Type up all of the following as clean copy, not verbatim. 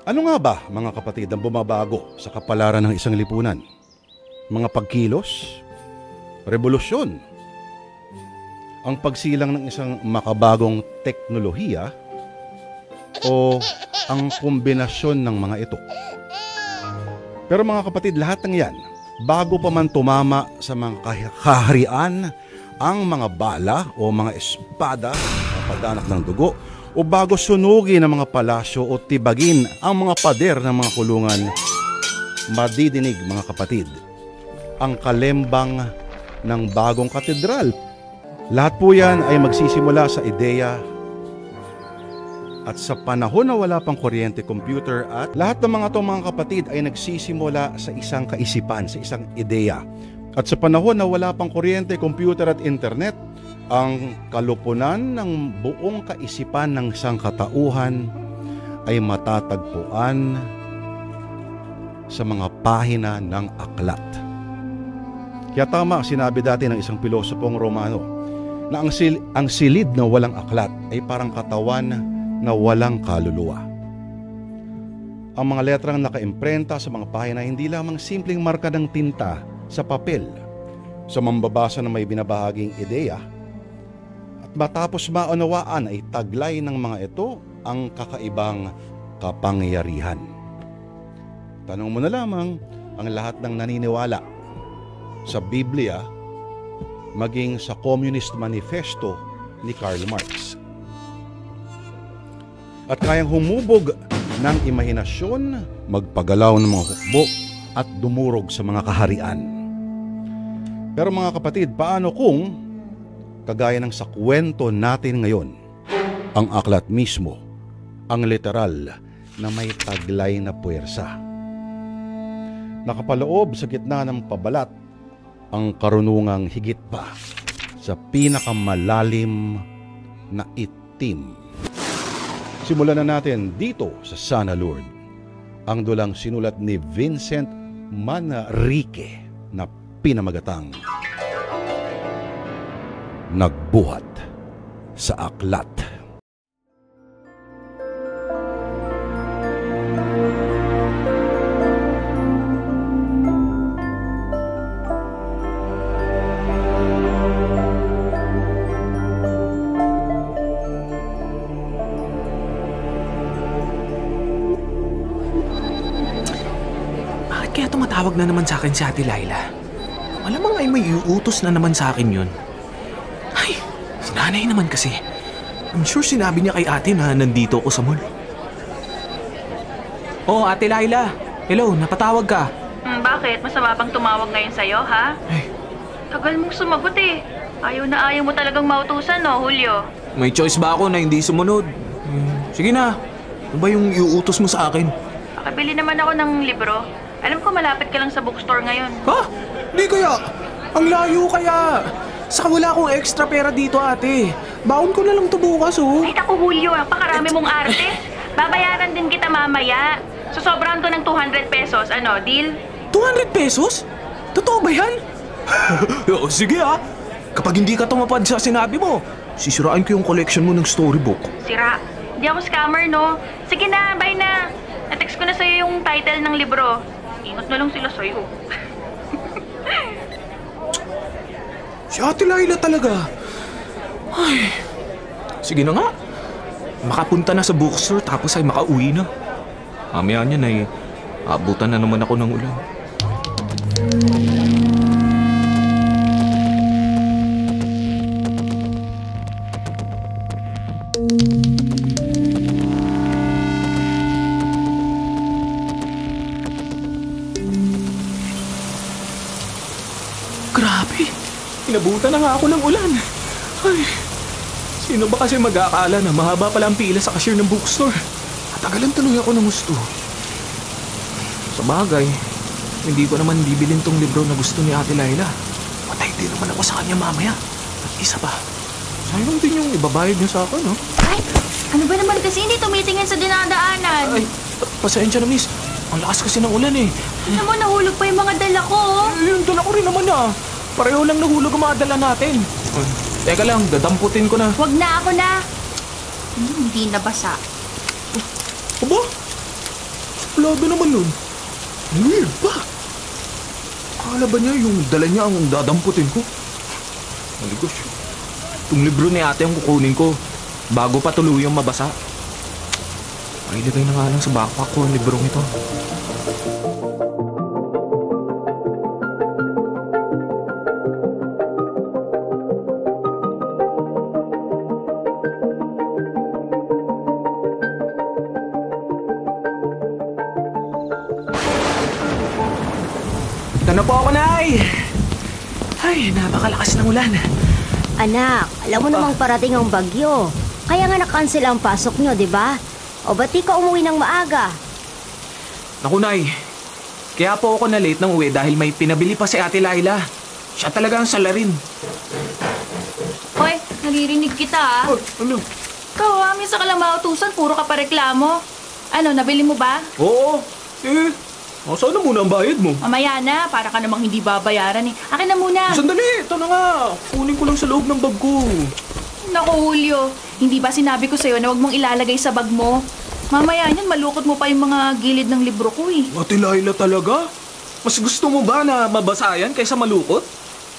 Ano nga ba, mga kapatid, ang bumabago sa kapalaran ng isang lipunan? Mga pagkilos? Revolusyon? Ang pagsilang ng isang makabagong teknolohiya? O ang kombinasyon ng mga ito? Pero mga kapatid, lahat ng yan, bago pa man tumama sa mga kaharian, ang mga bala o mga espada, mga padanak ng dugo, o bago sunugin ang mga palasyo o tibagin ang mga pader ng mga kulungan, madidinig mga kapatid, ang kalembang ng bagong katedral. Lahat po yan ay magsisimula sa ideya at sa panahon na wala pang kuryente, computer at lahat ng mga mga kapatid ay nagsisimula sa isang kaisipan, sa isang ideya. At sa panahon na wala pang kuryente, computer at internet, ang kalupunan ng buong kaisipan ng sangkatauhan ay matatagpuan sa mga pahina ng aklat. Kaya tama sinabi dati ng isang pilosopong Romano na ang silid na walang aklat ay parang katawan na walang kaluluwa. Ang mga letrang nakaimprenta sa mga pahina hindi lamang simpleng marka ng tinta sa papel sa mambabasa na may binabahaging ideya. Matapos maunawaan ay taglay ng mga ito ang kakaibang kapangyarihan. Tanong mo na lamang ang lahat ng naniniwala sa Biblia maging sa Communist Manifesto ni Karl Marx. At kayang humubog ng imahinasyon, magpagalaw ng mga hukbo at dumurog sa mga kaharian. Pero mga kapatid, paano kung kagaya ng sa kwento natin ngayon, ang aklat mismo, ang literal na may taglay na puwersa? Nakapaloob sa gitna ng pabalat ang karunungang higit pa sa pinakamalalim na itim. Simulan na natin dito sa Sana Lord, ang dulang sinulat ni Vincent Manrique na pinamagatang Nagbuhat sa Aklat. Bakit kaya tumatawag na naman sa akin si Ate Laila? Malamang ay may iuutos na naman sa akin yun. Ay, si nanay naman kasi. I'm sure sinabi niya kay ate na nandito ako sa mall. Oh, Ate Laila. Hello, napatawag ka. Bakit? Masama bang tumawag ngayon sa'yo, ha? Ay. Tagal mong sumagot eh. Ayaw na ayaw mo talagang mautusan, no, Julio? May choice ba ako na hindi sumunod? Sige na. Ano ba yung iuutos mo sa akin? Pakabili naman ako ng libro. Alam ko malapit ka lang sa bookstore ngayon. Ha? Di kaya? Ang layo kaya. Saka wala akong extra pera dito, ate. Baon ko na lang ito bukas, oh. Ay, naku, Julio. Napakarami mong arte. Babayaran din kita mamaya. Sosobrahan ko ng 200 pesos. Ano, deal? 200 pesos? Totoo ba yan? Sige, ha. Kapag hindi ka tumapad sa sinabi mo, sisirain ko yung collection mo ng storybook. Sira. Hindi ako scammer, no? Sige na, bye na. Na-text ko na sa'yo yung title ng libro. Ingat na lang sila sa'yo. Si Ate Laila talaga. Ay. Sige na nga. Makapunta na sa bookstore tapos ay makauwi na. Mamaya niyan ay abutan na naman ako ng ulan. Grabe. Inabutan na nga ako ng ulan. Ay, sino ba kasi mag-aakala na mahaba pala ang pila sa cashier ng bookstore? At tagalan tuloy ako ng gusto. Sa bagay, hindi ko naman bibilin tong libro na gusto ni Ate Laila. Patay din naman ako sa kanya mamaya. At isa pa, sayang din yung ibabayad niya sa akin, no? Ay, ano ba naman kasi hindi tumitingin sa dinadaanan? Ay, pasensya na, miss. Ang lakas kasi ng ulan, eh. Alam mo, nahulog pa yung mga dala ko. Yung dala ko rin naman, ah. Pareho lang nahulog ang mga dala natin. Teka lang, dadamputin ko na. Wag na, ako na. Hindi nabasa. Aba? suplado naman nun. Weird pa. Akala ba niya yung dala niya ang dadamputin ko? Ay, gosh. Itong libro ni ate ang kukunin ko bago pa tuluyang mabasa. Ay, ilagay na nga lang sa backpack ko ang librong ito. Ito na po ako, Nay! Ay, napakalakas ng ulan. Anak, alam mo namang parating ang bagyo. Kaya nga na-cancel ang pasok nyo, di ba? O ba't di ka umuwi ng maaga? Naku, Nay. Kaya po ako na-late ng uwi dahil may pinabili pa si Ate Laila. Siya talaga ang salarin. Hoy, naririnig kita ah. Oh, ano? Ikaw minsan ka lang mautusan, puro ka pa reklamo. Ano, nabili mo ba? Oo. Saan na muna ang bayad mo? Mamaya na, para ka namang hindi babayaran eh. Akin na muna. Sandali, ito na nga. Kunin ko lang sa loob ng bag ko. Naku, Julio. Hindi ba sinabi ko sa'yo na huwag mong ilalagay sa bag mo? Mamaya niyan, malukot mo pa yung mga gilid ng libro ko eh. Ate Laila talaga? Mas gusto mo ba na mabasa yan kaysa malukot?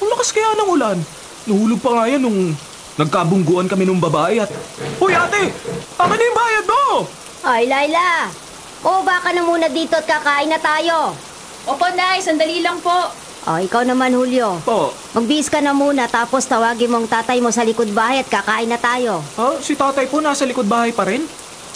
Ang lakas kaya ng ulan. Nahulog pa nga yan nung nagkabungguan kami nung babae at... Hoy, ate! Akin na yung bayad mo! Ay, Laila! O baka na muna dito at kakain na tayo. Opo, Nay. Sandali lang po. O, ikaw naman, Julio. Po. Magbihis ka na muna tapos tawagin mong tatay mo sa likod bahay at kakain na tayo. Si tatay po nasa likod bahay pa rin?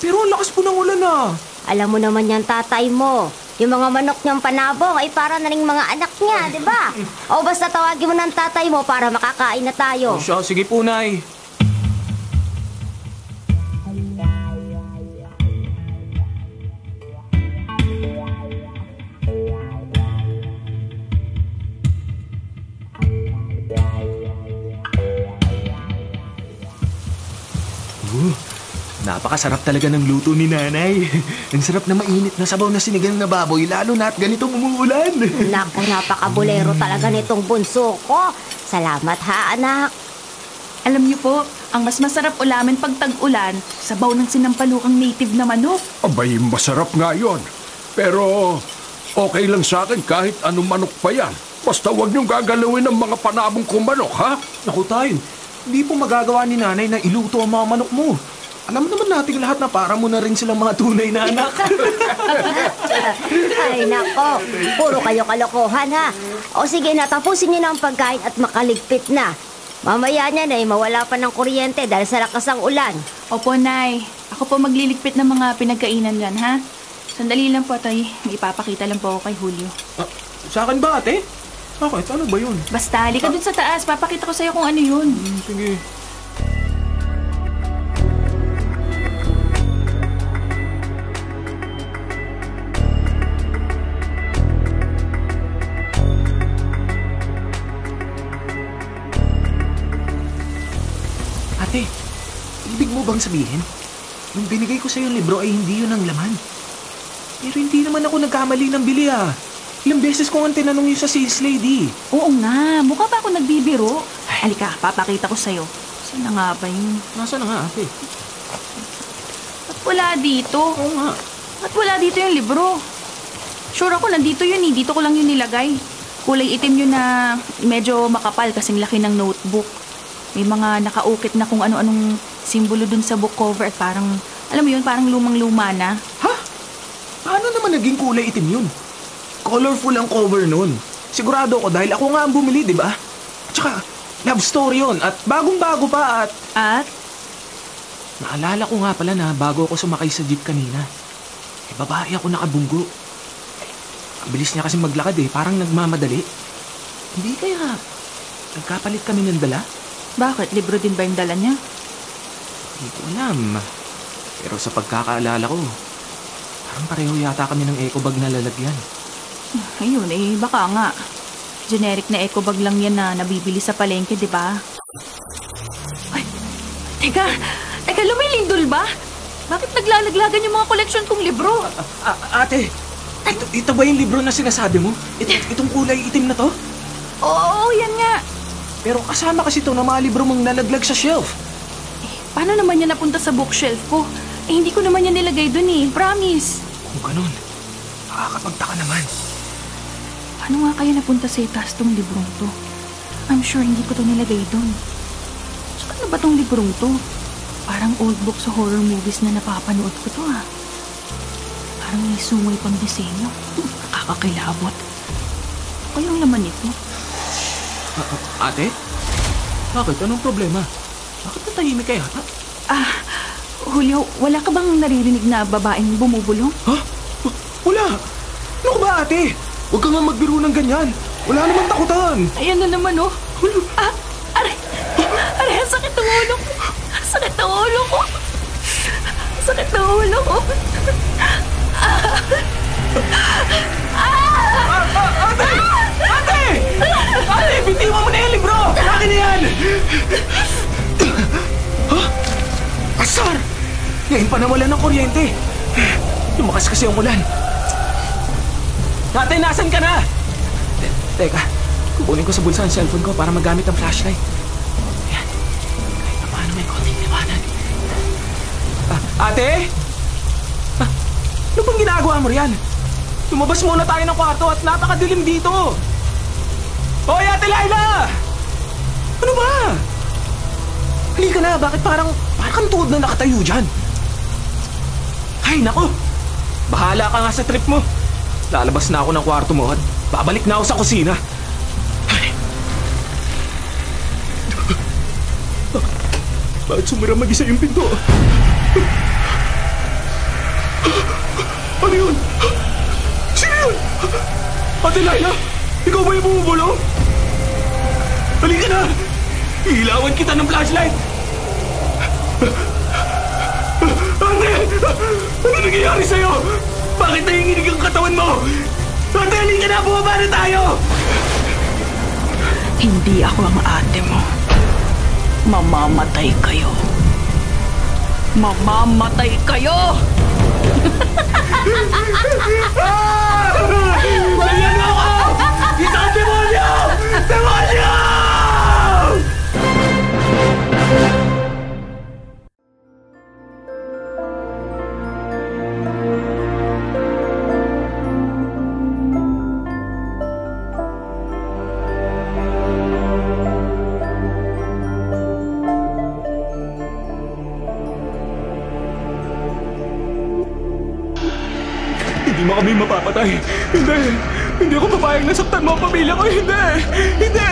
Pero ang lakas po ng ulan ah. Alam mo naman yan, tatay mo. Yung mga manok niyang panabong ay para na ring mga anak niya, di ba? O basta tawagin mo ng tatay mo para makakain na tayo. Siya, sige po, Nay. Napakasarap talaga ng luto ni Nanay. Ang sarap na mainit na sabaw na sinigang na baboy, lalo na at ganitong umuulan. Naku, napakabulero talaga nitong bunso ko. Salamat ha, anak. Alam niyo po, ang mas masarap ulamin pag tag-ulan, sabaw ng sinampalukang native na manok. Abay, masarap nga yun. Pero okay lang sa akin kahit anong manok pa yan. Basta huwag niyong gagalawin ng mga panabong kong manok, ha? Naku tayo, hindi po magagawa ni Nanay na iluto ang mga manok mo. Alam naman natin lahat na para mo na rin silang mga tunay na anak. Ay, nako. Puro kayo kalokohan, ha? O sige na, tapusin niyo na ang pagkain at makaligpit na. Mamaya niyan ay mawala pa ng kuryente dahil sa lakas ng ulan. Opo, Nay. Ako po magliligpit ng mga pinagkainan dyan, ha? Sandali lang po, Tay. May ipapakita lang po ako kay Julio. Sa akin ba, ate? Bakit? Ano ba yun? Basta, halika dun sa taas. Papakita ko sa'yo kung ano yun. Sige. Ate, ibig mo bang sabihin? Nung binigay ko sa'yo yung libro ay hindi yun ang laman. Pero hindi naman ako nagkamali ng bili ah. Ilang beses ko nga tinanong yun sa sales lady. Oo nga, mukha ba ako nagbibiro? Halika, papakita ko sa'yo. Saan na nga ba yun? Nasaan na nga ate? At wala dito. Oo nga. At wala dito yung libro. Sure ako, nandito yun eh. Dito ko lang yun nilagay. Kulay itim yun na medyo makapal kasing laki ng notebook. May mga nakaukit na kung ano-anong simbolo dun sa book cover at parang, alam mo yun, parang lumang-luma na. Ha? Paano naman naging kulay itim yun? Colorful ang cover nun. Sigurado ko dahil ako nga ang bumili, di ba? At saka, love story yun at bagong-bago pa at... At? Naalala ko nga pala na bago ako sumakay sa jeep kanina. Babae ako nakabunggo. Ang bilis niya kasi maglakad eh, parang nagmamadali. Hindi kaya nagkapalit kami ng dala? Bakit? Libro din ba yung dala niya? Hindi ko alam. Pero sa pagkakaalala ko, parang pareho yata kami ng eco bag na lalagyan. Ayun eh, baka nga. Generic na eco bag lang yan na nabibili sa palengke, di ba? Ay, teka, lumilindol ba? Bakit naglalaglagan yung mga koleksyon kong libro? Ate, ito ba yung libro na sinasabi mo? Itong kulay itim na to? Oo, yan nga. Pero kasama kasi ito ng mga libro mong nalaglag sa shelf. Paano naman yan napunta sa bookshelf ko? Eh, hindi ko naman yan nilagay dun eh. Promise. Kung ganun, Nakakapagtaka naman. Ano nga kaya napunta sa itaas tong librong to? I'm sure hindi ko to nilagay doon. So ano ba tong librong to? Parang old book sa horror movies na napapanood ko to Parang may sungay pang disenyo. Nakakakilabot. O yung laman nito? Ate? Bakit? Anong problema? Bakit natahimik kaya? Julio, wala ka bang naririnig na babaeng bumubulong? Ha? Wala! Ano ka ba, ate? Huwag ka nga magbiro ng ganyan. Wala naman takutan. Ayan na naman, Aray! Aray, sakit ng ulo ko. Sakit ng ulo ko. Sakit ng ulo ko. Ate! Ate! Ate, bitiwan mo na yung libro! Akin na yan! Asar! Ngayon pa nawala ng kuryente. Lumakas kasi ang ulan. Ate, nasan ka na? Teka, kukunin ko sa bulsa ang cellphone ko para magamit ang flashlight. Ayan. Kahit na paano may konting liwanag. Ate? Ano bang ginagawa mo riyan? Lumabas muna tayo ng kwarto at napakadilim dito. Hoy, Ate Laila! Ano ba? Halika na, bakit parang kang tuod na nakatayo dyan? Ay, nako! Bahala ka nga sa trip mo. Lalabas na ako ng kwarto mo at babalik na ako sa kusina. Ay. Bakit sumira mag-isa yung pinto? Ano yun? Sino yun? Ate Laila, ikaw ba yung bumubulong? Halika na! Ilawan kita ng flashlight! Ate! Ano nangyayari sa'yo? Bakit nanginginig ang katawan mo? Ate, halika na! Bumaba na tayo! Hindi ako ang ate mo. Mamamatay kayo. Mamamatay kayo! Ayan ako! Isang demonyo! Demonyo! Hindi mo kami mapapatay. Hindi. Hindi ako papayag na saktan mo ang pamilya ko. Hindi. Hindi.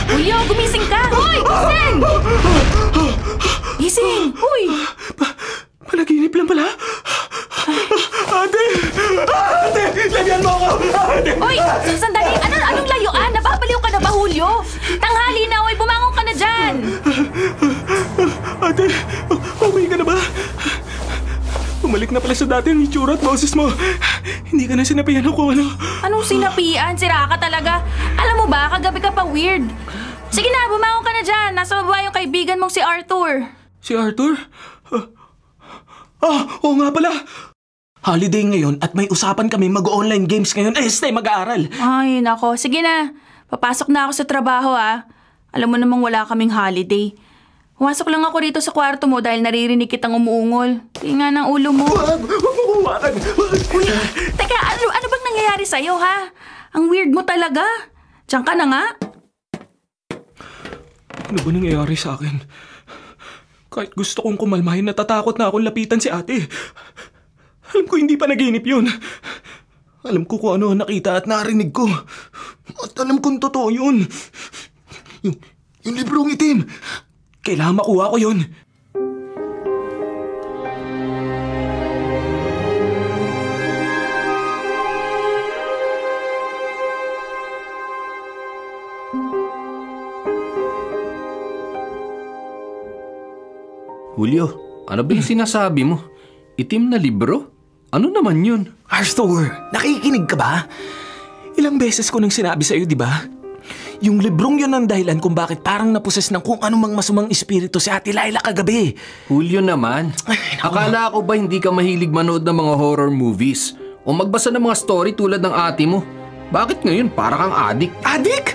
Julio, gumising ka! Hoy! Gising! Gising! Hoy! Panaginip lang pala. Ate! Ate! Lagyan mo ako! Ate! Hoy! Sandali! Anong layuan? Napapaliw ka na ba, Julio? Tanghali na! Hoy! Bumangon ka na dyan! Ate! Okay ka na ba? Bumalik na pala sa dati ang itsura at boses mo. Hindi ka na sinapian ako, ano? Anong sinapian? Sira ka talaga. Alam mo ba, kagabi ka pa weird. Sige na, bumangon ka na dyan. Nasa baba yung kaibigan mong si Arthur. Si Arthur? Oo nga pala. Holiday ngayon at may usapan kami mag-online games ngayon. Mag-aaral. Ay, nako. Sige na. Papasok na ako sa trabaho, Alam mo namang wala kaming holiday. Pumasok lang ako rito sa kwarto mo dahil naririnig kitang umuungol. Tinga ng ulo mo. Huwag mo kumakan. Uy, teka, ano bang nangyayari sa'yo, ha? Ang weird mo talaga. Diyan ka na nga. Ano ba nangyayari sa akin? Kahit gusto kong kumalmahin, natatakot na akong lapitan si ate. Alam ko hindi pa naginip yun. Alam ko kung ano ang nakita at narinig ko. At alam kong totoo yun. Yung librong itim. Kailangan makuha ko yun. Julio, ano ba yung sinasabi mo? Itim na libro? Ano naman yun? Arthur, nakikinig ka ba? Ilang beses ko nang sinabi sa'yo, di ba? Yung librong yun ang dahilan kung bakit parang naposes ng kung anumang masumang espiritu si Ate Laila kagabi. Julio naman, akala ko ba hindi ka mahilig manood ng mga horror movies? O magbasa ng mga story tulad ng ate mo? Bakit ngayon para kang adik? Adik?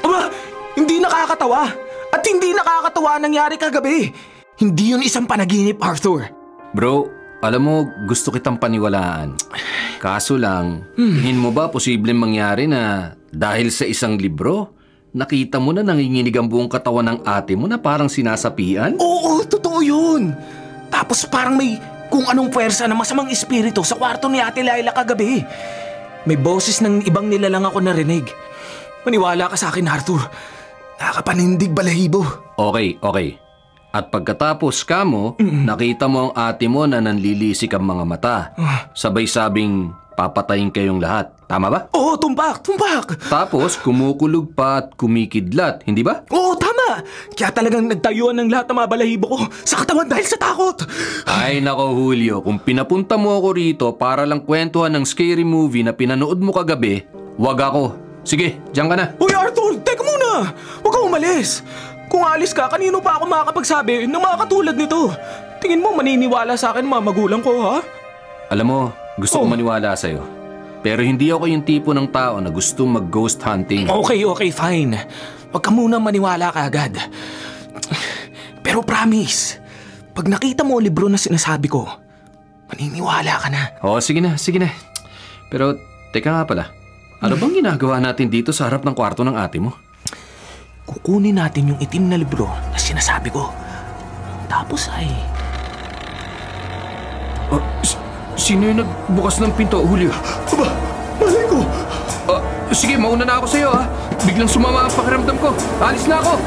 Aba, hindi nakakatawa. At hindi nakakatawa ang nangyari kagabi. Hindi yun isang panaginip, Arthur. Bro, alam mo, gusto kitang paniwalaan. Kaso lang, tingin mo ba posibleng mangyari na dahil sa isang libro, nakita mo na nanginginig ang buong katawan ng ate mo na parang sinasapian? Oo, totoo yun. Tapos parang may kung anong puwersa na masamang espiritu sa kwarto ni Ate Laila kagabi. May boses ng ibang nilalang ako narinig. Maniwala ka sa akin, Arthur. Nakakapanindig balahibo. Okay. At pagkatapos kamo, nakita mo ang ate mo na nanlilisik ang mga mata. Sabay sabing papatayin kayong lahat. Tama ba? Oo, tumpak. Tapos kumukulog pa at kumikidlat, hindi ba? Oo, tama. Kaya talagang nagtayuan ng lahat ng mga balahibo ko sa katawan dahil sa takot. Ay nako Julio, kung pinapunta mo ako rito para lang kwentuhan ng scary movie na pinanood mo kagabi, wag ako. Sige, diyan ka na. Uy, Arthur, teka muna. Huwag kang umalis. Kung alis ka, kanino pa ako makakapagsabi ng mga katulad nito? Tingin mo maniniwala sa akin mga magulang ko, ha? Alam mo, gusto ko maniwala sa'yo. Pero hindi ako yung tipo ng tao na gusto mag-ghost hunting. Okay, fine. Huwag ka muna maniwala ka agad. Pero promise, pag nakita mo ang libro na sinasabi ko, maniniwala ka na. Oo, sige na. Pero, teka nga pala. Ano bang ginagawa natin dito sa harap ng kwarto ng ate mo? Kukunin natin yung itim na libro na sinasabi ko. Tapos ay... Sino yung nagbukas ng pinto, Julio? Aba, malay ko! Sige, mauna na ako sa'yo, ha? Biglang sumama ang pakiramdam ko. Alis na ako!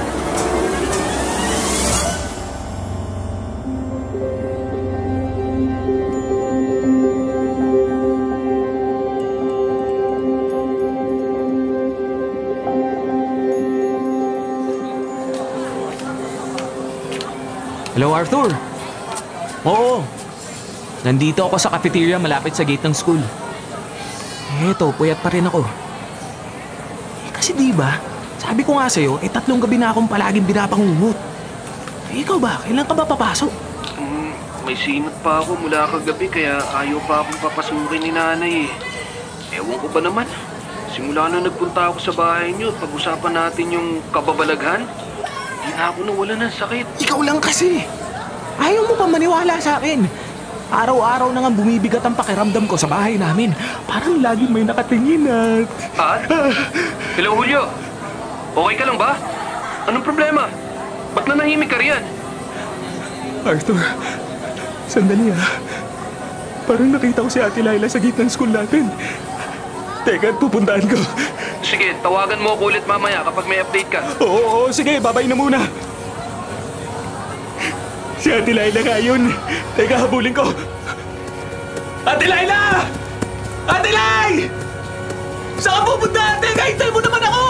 Hello, Arthur. Oo. Nandito ako sa cafeteria malapit sa gate ng school. Eto, puyat pa rin ako. Kasi diba, sabi ko nga sa'yo, 3 gabi na akong palaging binapangungot. Ikaw ba, kailan ka ba papasok? May sinot pa ako mula kagabi kaya ayaw pa akong papasukin ni nanay eh. Ewan ko ba naman, simula na nagpunta ako sa bahay niyo at pag-usapan natin yung kababalaghan, hindi na ako nawala ng sakit. Ikaw lang kasi. Ayaw mo pa maniwala sa akin. Araw-araw na nga bumibigat ang pakiramdam ko sa bahay namin. Parang laging may nakatingin at... Hello, Julio. Okay ka lang ba? Anong problema? Ba't nanahimik ka riyan? Arthur, sandali Parang nakita ko si Ate Laila sa gate ng school natin. Teka, pupuntahan ko. Sige, tawagan mo ako ulit mamaya kapag may update ka. Oo, sige, babay na muna. Si Ate Laila nga yun. Teka, habulin ko. Ate Laila! Ate Lai! Saan ka pupunta, ate? Kahintay mo naman ako!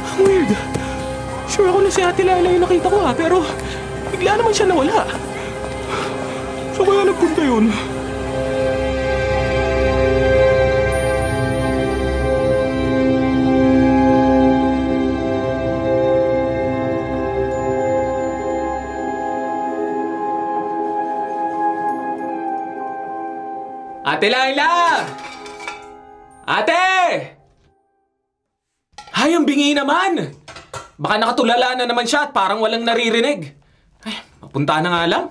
Ang weird. Sure ako na si Ate Laila yung nakita ko pero bigla naman siya nawala. So kaya nagpunta yun? Ate Laila! Ate! Ay, ang bingi naman! Baka nakatulala na naman siya at parang walang naririnig. Ay, mapunta na nga lang.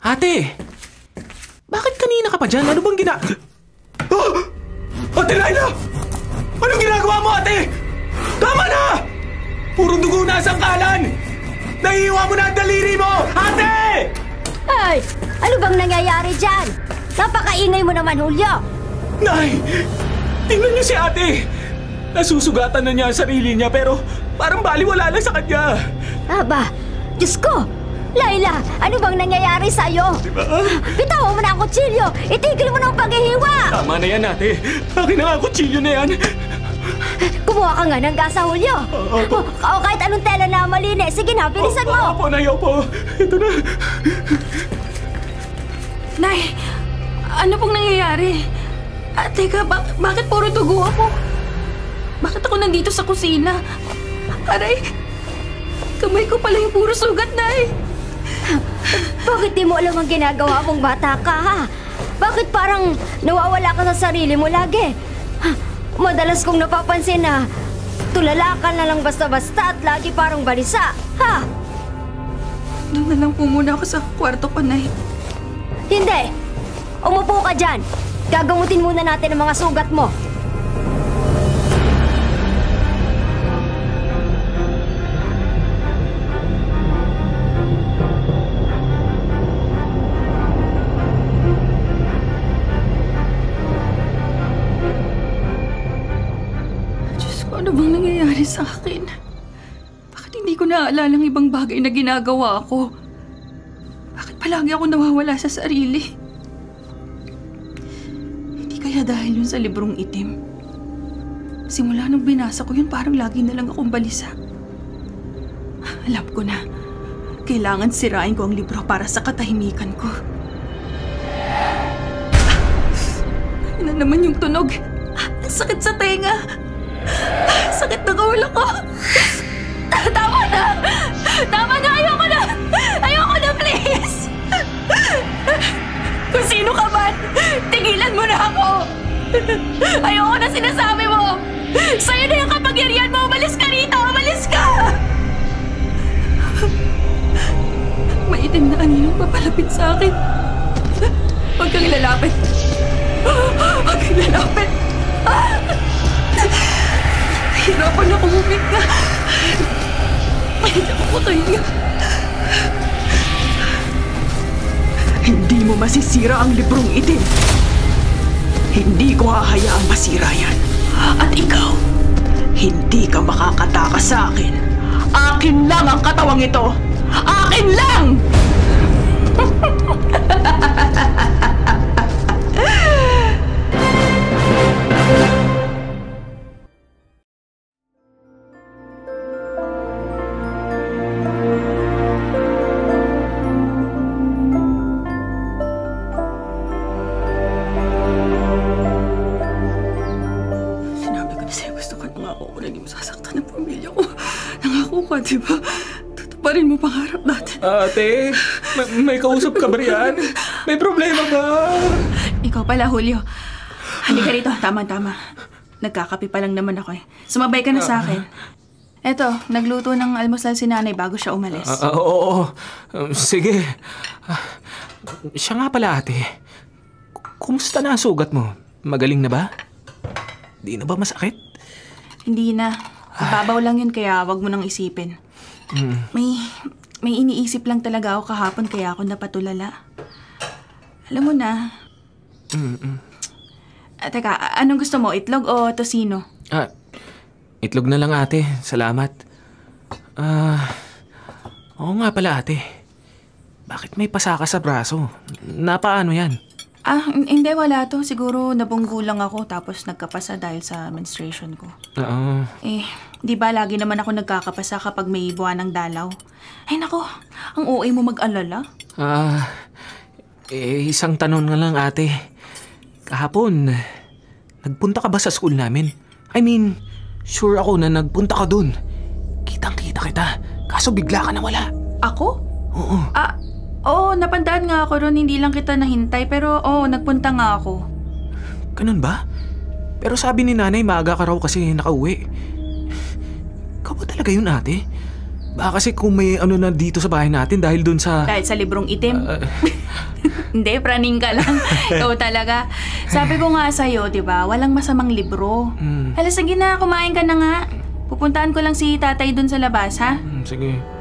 Ate! Bakit kanina ka pa dyan? Ano bang Ate Laila! Anong ginagawa mo, ate? Tama na! Puro dugo na sa kalan! Naiiwa mo na ang daliri mo! Ate! Ay! Ano bang nangyayari dyan? Napakaingay mo naman, Julio. Nay! Tingnan niyo si ate! Nasusugatan na niya ang sarili niya pero parang baliwala lang sa kanya. Aba, Diyos ko! Laila, ano bang nangyayari sa'yo? Diba? Bitawan mo na ang kutsilyo! Itigil mo na ang paghihiwa! Tama na yan, ate. Akin na nga ang kutsilyo na yan. Kumuha ka nga ng gasa, Julio. Opo. O kahit anong tela na malinis. Sige na, bilisan mo. Opo, Nay, opo. Ito na. Nay, ano pong nangyayari? Teka, bakit puro dugo ako? Bakit ako nandito sa kusina? Aray, kamay ko pala yung puro sugat, Nay. Bakit di mo alam ang ginagawa mong bata ka, ha? Bakit parang nawawala ka sa sarili mo lagi? Madalas kong napapansin na tulala ka na lang basta-basta at lagi parang balisa, ha? Doon na lang po muna ako sa kwarto ko, Nay. Hindi! Umupo ka dyan! Gagamutin muna natin ang mga sugat mo. Diyos ko, ano bang nangyayari sa akin? Bakit hindi ko naaalala ang ibang bagay na ginagawa ko? Bakit palagi ako nawawala sa sarili? Hindi kaya dahil yun sa librong itim? Simula nung binasa ko yun, parang lagi na lang akong balisa. Alam ko na, kailangan sirain ko ang libro para sa katahimikan ko. Ayun na naman yung tunog. Ang sakit sa tenga. Sakit ng ulo ko. Tama na! Tama na! Ayoko na! Ayoko na, please! Kung sino ka man, tigilan mo na ako! Ayoko na sinasabi mo! Sa'yo na yung kapangyarihan mo! Umalis ka rito! Umalis ka! Maitim na aninong papalapit sa akin. Huwag kang lalapit! Huwag kang lalapit! Hirapan ako huminga. Hindi ako makahinga. Hindi mo masisira ang librong itim. Hindi ko hahayaang masira yan. At ikaw, hindi ka makakatakas sa akin. Akin lang ang katawang ito. Akin lang! Diba? Tutuparin mo pangarap natin. Ate, may kausap ka ba riyan? May problema ba? Ikaw pala, Julio. Halika rito. Tama-tama. Nagkakape pa lang naman ako eh. Sumabay ka na sa akin. Eto, nagluto ng almusal si nanay bago siya umalis. Oo. Sige. Siya nga pala, ate. Kumusta na ang sugat mo? Magaling na ba? Di na ba masakit? Hindi na. Babaw lang yun kaya wag mo nang isipin. May iniisip lang talaga ako kahapon kaya ako napatulala. Alam mo na. Teka, anong gusto mo? Itlog o tosino? Itlog na lang, ate. Salamat. Oo nga pala, ate. Bakit may pasa ka sa braso? Napaano yan? Hindi, wala to. Siguro nabunggo lang ako tapos nagkapasa dahil sa menstruation ko. Oo. Di ba lagi naman ako nagkakapasa kapag may buwan ng dalaw? Ay nako, ang OA mo mag-alala. Isang tanong na lang, ate. Kahapon, nagpunta ka ba sa school namin? I mean, sure ako na nagpunta ka dun. Kitang-kita kita. Kaso bigla ka nawala. Ako? Oo. Oo, napandaan nga ako ron. Hindi lang kita nahintay. Pero nagpunta nga ako. Ganun ba? Pero sabi ni nanay, maaga ka raw kasi nakauwi. Ikaw ba talaga yun, ate? Baka kasi kung may ano na dito sa bahay natin dahil dun sa... Dahil sa librong itim? Hindi, praning ka lang. Ikaw talaga. Sabi ko nga sa'yo, di ba? Walang masamang libro. Hala, sige na. Kumain ka na nga. Pupuntahan ko lang si tatay dun sa labas, ha? Sige.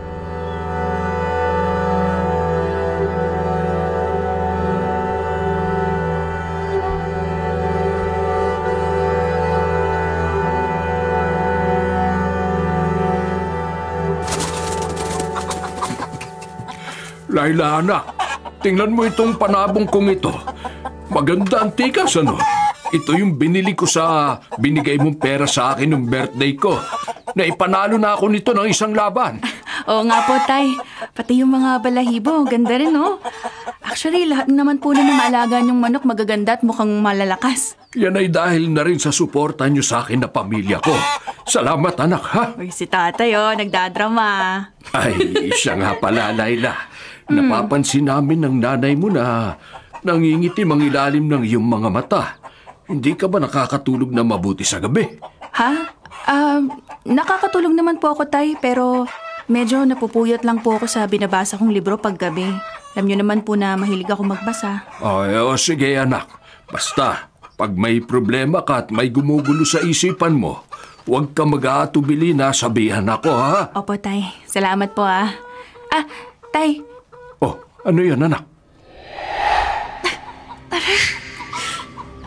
Laila, anak, tingnan mo itong panabong kong ito. Maganda ang tikas, ano? Ito yung binili ko sa binigay mong pera sa akin ng birthday ko. Naipanalo na ako nito ng isang laban. Oo nga po, tay. Pati yung mga balahibo, ganda rin, oh. Actually, lahat naman po na ng alaga niyong manok magaganda at mukhang malalakas. Yan ay dahil na rin sa suporta niyo sa akin na pamilya ko. Salamat, anak, ha? Uy, si tatay, nagdadrama. Ay, siya nga pala, Laila. Napapansin namin ng nanay mo na nangingitim ang ilalim ng iyong mga mata. Hindi ka ba nakakatulog na mabuti sa gabi? Ha? Nakakatulog naman po ako, tay, pero Medyo napupuyot lang po ako sa binabasa kong libro paggabi. Alam niyo naman po na mahilig ako magbasa. Ay, sige anak. Basta, pag may problema ka at may gumugulo sa isipan mo, huwag ka mag-aatubili na sabihan ako, ha? Opo, Tay. Salamat po, ah. Tay. Oh, ano yan, anak?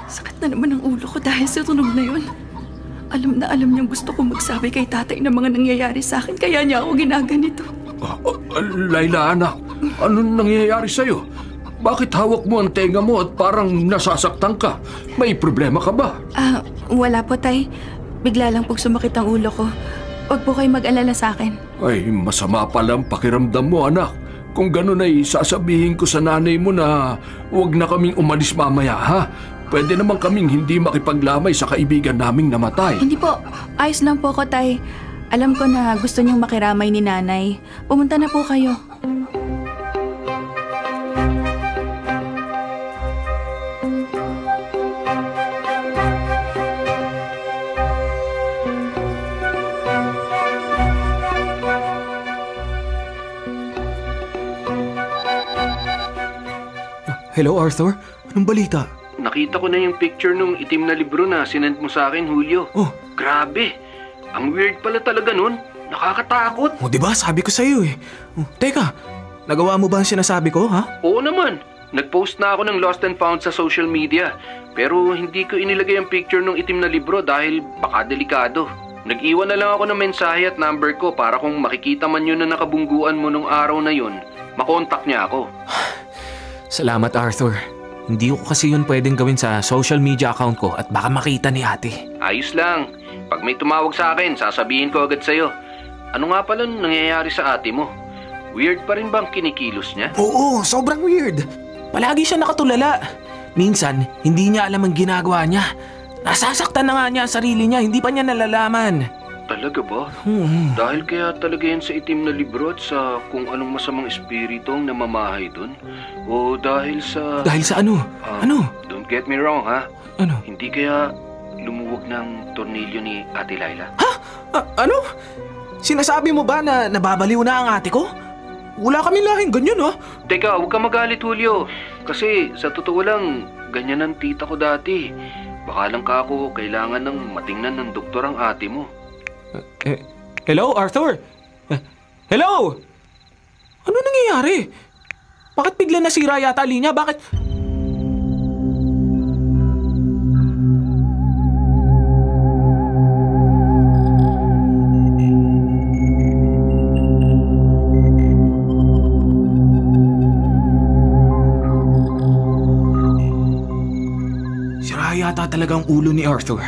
Sakit na naman ang ulo ko dahil sa tunog na yun. Alam na alam niyang gusto ko magsabi kay tatay ng mga nangyayari sa akin, kaya niya ako ginaganito. Layla, anak, anong nangyayari sa'yo? Bakit hawak mo ang tenga mo at parang nasasaktan ka? May problema ka ba? Wala po, Tay. Bigla lang pong sumakit ang ulo ko. Huwag po kayo mag-alala sa akin. Ay, masama pala ang pakiramdam mo, anak. Kung gano'n ay sasabihin ko sa nanay mo na huwag na kaming umalis mamaya, ha? Pwede naman kaming hindi makipaglamay sa kaibigan naming namatay. Hindi po. Ayos lang po ako, Tay. Alam ko na gusto niyong makiramay ni nanay. Pumunta na po kayo. Hello, Arthur. Anong balita? Nakita ko na yung picture nung itim na libro na sinend mo sa akin, Julio. Oh. Grabe. Ang weird pala talaga nun. Nakakatakot. Diba? Sabi ko sa'yo eh. Teka, nagawa mo ba ang sinasabi ko, ha? Oo naman. Nag-post na ako ng lost and found sa social media. Pero hindi ko inilagay ang picture nung itim na libro dahil baka delikado. Nag-iwan na lang ako ng mensahe at number ko para kung makikita man yun na nakabungguan mo nung araw na yun, makontak niya ako. Salamat, Arthur. Hindi ko kasi yun pwedeng gawin sa social media account ko at baka makita ni ate. Ayos lang. Pag may tumawag sa akin, sasabihin ko agad sa'yo. Ano nga pala nangyayari sa ate mo? Weird pa rin bang kinikilos niya? Oo, sobrang weird. Palagi siya nakatulala. Minsan, hindi niya alam ang ginagawa niya. Nasasaktan na nga niya ang sarili niya, hindi pa niya nalalaman. Talaga ba? Dahil kaya talaga yan sa itim na libro at sa kung anong masamang espiritu ang namamahay dun? O dahil sa... Dahil sa ano? Ano? Don't get me wrong, ha? Ano? Hindi kaya lumuwag ng tornilyo ni Ate Laila? Ha? Ano? Sinasabi mo ba na nababaliw na ang ate ko? Wala kami lahing ganyan, ha? Teka, huwag ka magalit, Julio. Kasi sa totoo lang, ganyan ang tita ko dati. Baka lang ka ako kailangan ng matingnan ng doktor ang ate mo. Hello, Arthur? Hello? Ano nangyayari? Bakit bigla nasira yata linya? Bakit? Sira yata talaga ang ulo ni Arthur.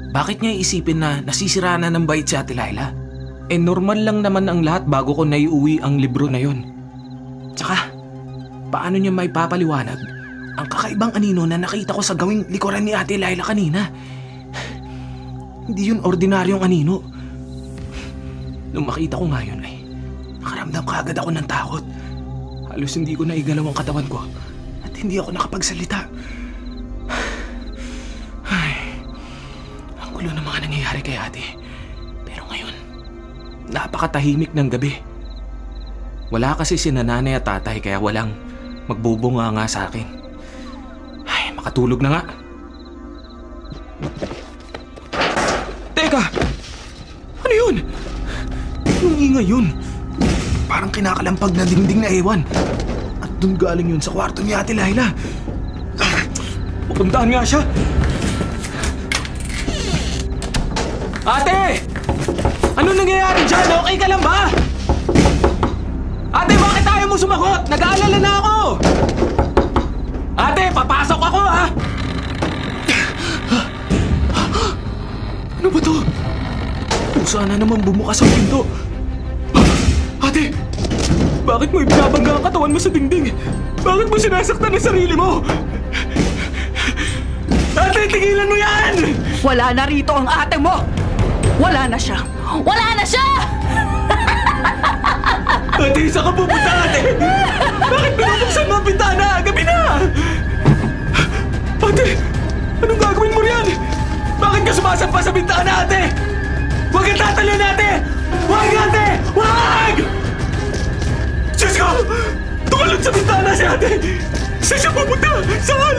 Bakit niya iisipin na nasisira na ng bait si Ate Laila? Normal lang naman ang lahat bago ko naiuwi ang libro na yon. Tsaka, paano niya may papaliwanag ang kakaibang anino na nakita ko sa gawing likuran ni Ate Laila kanina? Hindi yun ordinaryong anino. Nung makita ko nga yun ay nakaramdam kaagad ako ng takot. Halos hindi ko naigalaw ang katawan ko at hindi ako nakapagsalita. Gulo ng mga nangyayari kay ate. Pero ngayon, napakatahimik ng gabi. Wala kasi si nanay at tatay kaya walang magbubunga nga sa akin. Ay, makatulog na nga. Teka! Ano yun? Anong ingay yun? Parang kinakalampag na dingding na ewan. At dun galing yun sa kwarto ni Ate Laila. Pupuntahan nga siya. Ate! Ano nangyayari dyan? Okay ka lang ba? Ate, bakit ayaw mo sumagot? Nag-aalala na ako! Ate, papasok ako, ha? Ano ba to? Sana naman bumukas ang pinto. Ate! Bakit mo ibinabangga ang katawan mo sa dingding? Bakit mo sinasaktan ang sarili mo? Ate, tigilan mo yan! Wala na rito ang ate mo! Wala na siya! Wala na siya! Ate, saan ka pupunta, ate? Bakit binubuksan mo ang bintana? Gabi na! Ate, anong gagawin mo riyan? Bakit ka sumasampa sa bintana, ate? Huwag kang tatalon, ate! Wag, ate! Wag! Diyos ko! Tumalon sa bintana si ate! Saan siya pupunta? Saan?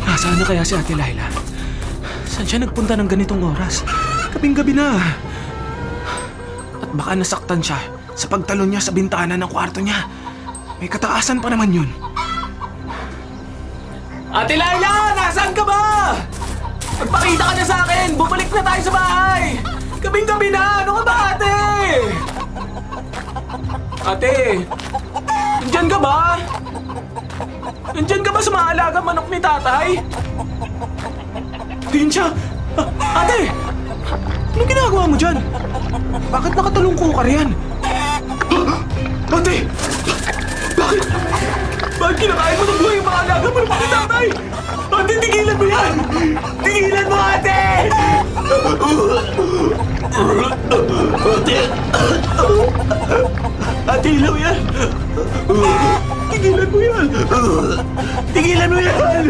Nasaan na kaya si Ate Laila? Saan siya nagpunta ng ganitong oras? Gabing-gabi na. At baka nasaktan siya sa pagtalon niya sa bintana ng kwarto niya. May kataasan pa naman yun. Ate Laila! Nasaan ka ba? Magpakita ka na sa akin! Bumalik na tayo sa bahay! Gabing-gabi na! Ano ka ba, ate? Ate! Nandyan ka ba? Nandyan ka ba sa mga alagang manok ni tatay? Diyan siya! Ate! Anong ginagawa mo dyan? Bakit nakatalungko ka riyan? Ate! Bakit kinakain mo ng buhay yung mga alagang manok ni tatay? Ate, tigilan mo yan! Tigilan mo, ate! Ate, ilaw yan! Tigilan mo yan! Tigilan mo yan!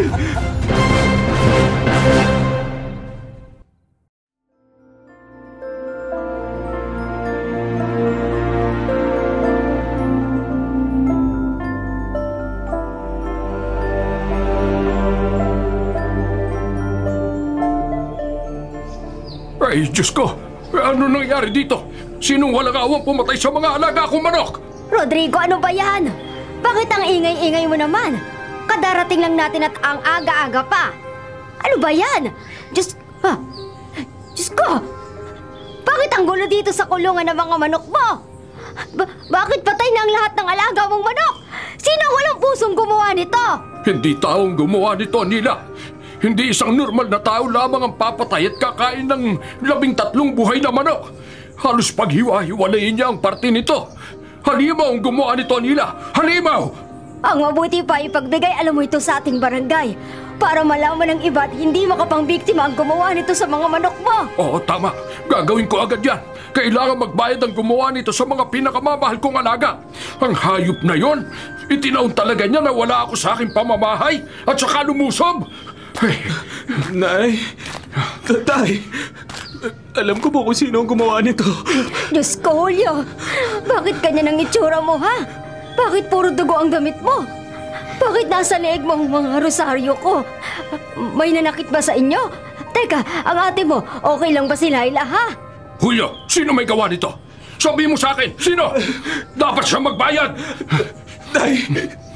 Ay, Diyos ko! Ano nangyari dito? Sinong walang awang pumatay sa mga alaga kong manok? Rodrigo, ano ba yan? Bakit ang ingay-ingay mo naman? Kadarating lang natin at ang aga-aga pa. Ano ba yan? Diyos ko! Bakit ang gulo dito sa kulungan ng mga manok mo? Bakit patay na ang lahat ng alaga mong manok? Sino ang walang pusong gumawa nito? Hindi taong gumawa nito, Nila. Hindi isang normal na tao lamang ang papatay at kakain ng 13 buhay na manok. Halos paghiwa-hiwalayin niya ang parte nito. Halimaw ang gumawa nito, Nila. Halimaw! Ang mabuti pa ipagbigay alam mo ito sa ating barangay para malaman ng iba at hindi makapangbiktima ang gumawa nito sa mga manok mo. Oo, tama. Gagawin ko agad yan. Kailangan magbayad ang gumawa nito sa mga pinakamamahal kong alaga. Ang hayop na yon, itinaon talaga niya na wala ako sa aking pamamahay at saka lumusob. Nay, tatay, alam ko po kung sino ang gumawa nito. Diyos ko, Julio, bakit ganyan ang itsura mo, ha? Bakit puro dugo ang damit mo? Bakit nasa leeg mo ang mga rosaryo ko? May nanakit ba sa inyo? Teka, ang ate mo, okay lang ba si Laila, ha? Julio, sino may gawa nito? Sabihin mo sa akin, sino? Dapat siya magbayad!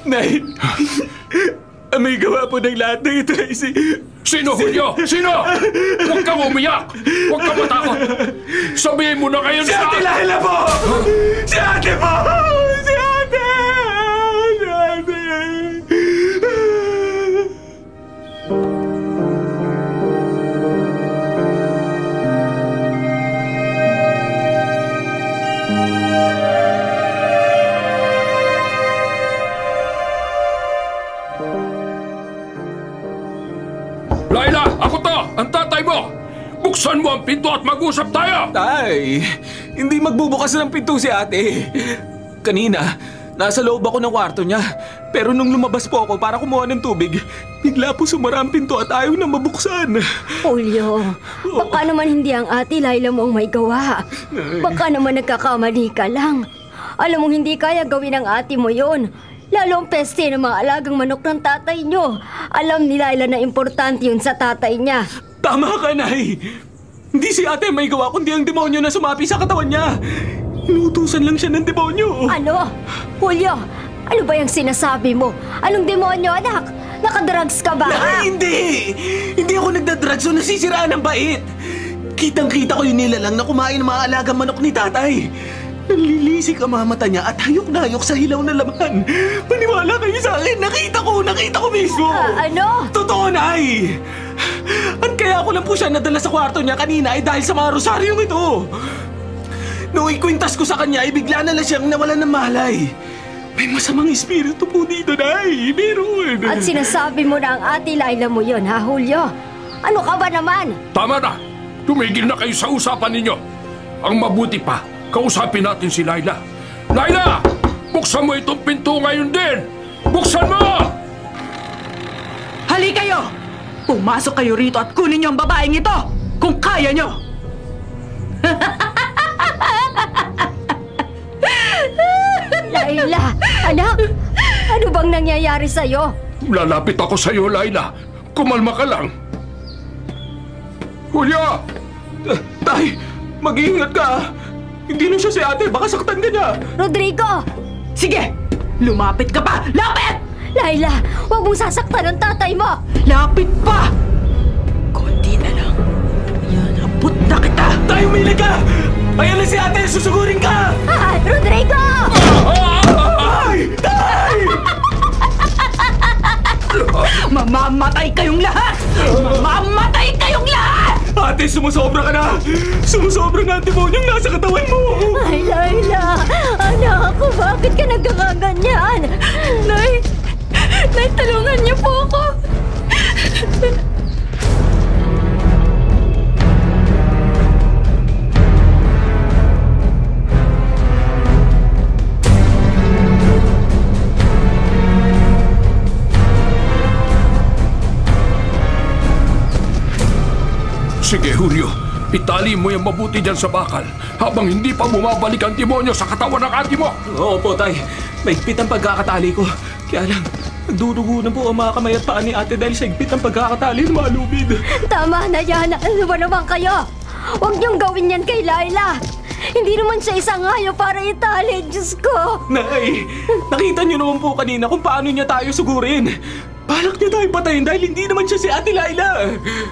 Nay, may gawa po ng lahat ng ito ay Sino, Julio? Sino? Huwag kang umiyak! Huwag kang matakot! Sabihin mo na kayo si Ate Laila po! Si Ate po! Si Ate! Si Ate! Laila, ako to! Ang tatay mo! Buksan mo ang pinto at mag-usap tayo! Tay, hindi magbubukas ng pinto si ate. Kanina, nasa loob ako ng kwarto niya. Pero nung lumabas po ako para kumuha ng tubig, bigla po sumara ang pinto at ayaw na mabuksan. Julio, baka naman hindi ang ate Laila mo ang may gawa. Baka naman nagkakamali ka lang. Alam mong hindi kaya gawin ng ate mo yon. Lalo ang peste ng mga alagang manok ng tatay nyo. Alam ni Laila na importante yun sa tatay niya. Tama ka, Nay! Hindi si ate may gawa kundi ang demonyo na sumapi sa katawan niya. Inuutusan lang siya ng demonyo. Ano? Julio, ano ba yung sinasabi mo? Anong demonyo, anak? Nakadrugs ka ba? Nay, hindi! Hindi ako nagdadrugs o nasisiraan ng bait. Kitang-kita ko yung nilalang na kumain ng mga alagang manok ni tatay. Nanlilisik ang mga mata niya at hayok na hayok sa hilaw na laman. Maniwala kayo sa akin. Nakita ko mismo. Ano? Totoo, Nay! At kaya ako lang po siya nadala sa kwarto niya kanina ay dahil sa mga rosaryong ito. Noong ikwintas ko sa kanya ay bigla na lang siyang nawalan ng malay. May masamang espiritu po dito, Nay. Meron. At sinasabi mo na ang ate Laila mo yun, ha, Julio? Ano ka ba naman? Tama na! Tumigil na kayo sa usapan ninyo. Ang mabuti pa, kausapin natin si Laila. Laila! Buksan mo itong pinto ngayon din! Buksan mo! Hali kayo! Pumasok kayo rito at kunin niyo ang babaeng ito! Kung kaya niyo! Laila, anak, ano bang nangyayari sa'yo? Lalapit ako sa iyo, Laila. Kumalma ka lang. Julia! Tay, mag-iingat ka. Hindi na siya si ate, baka saktan ka niya. Rodrigo! Sige! Lumapit ka pa! Lapit! Laila, huwag mong sasaktan ang tatay mo! Lapit pa! Konti na lang. Yan, abot na kita! Tay, umilig ka! Ayan na si ate, susugurin ka! Ah, Rodrigo! Tay! Tay! Mamamatay kayong lahat! Mamamatay kayong lahat! Ate, sumusobra ka na! Sumusobra na ang demonyong nasa katawan mo! Ay, Laila! Anak ko, bakit ka nagkakaganyan? Nay! Nay, tulungan niyo po ako! Sige, Julio. Itali mo yung mabuti dyan sa bakal habang hindi pa bumabalik ang demonyo sa katawan ng ate mo. Oo po, Tay. Mahigpit ang pagkakatali ko. Kaya lang, nagdudugo na po ang mga kamay at paa ni ate dahil sa higpit ang pagkakatali ng mga lubid. Tama na yan! Ano ba naman kayo? Huwag niyong gawin yan kay Laila! Hindi naman siya isang hayop para itali, Diyos ko! Nay, nakita niyo naman po kanina kung paano niya tayo sugurin. Balak niya tayo patayin dahil hindi naman siya si ate Laila.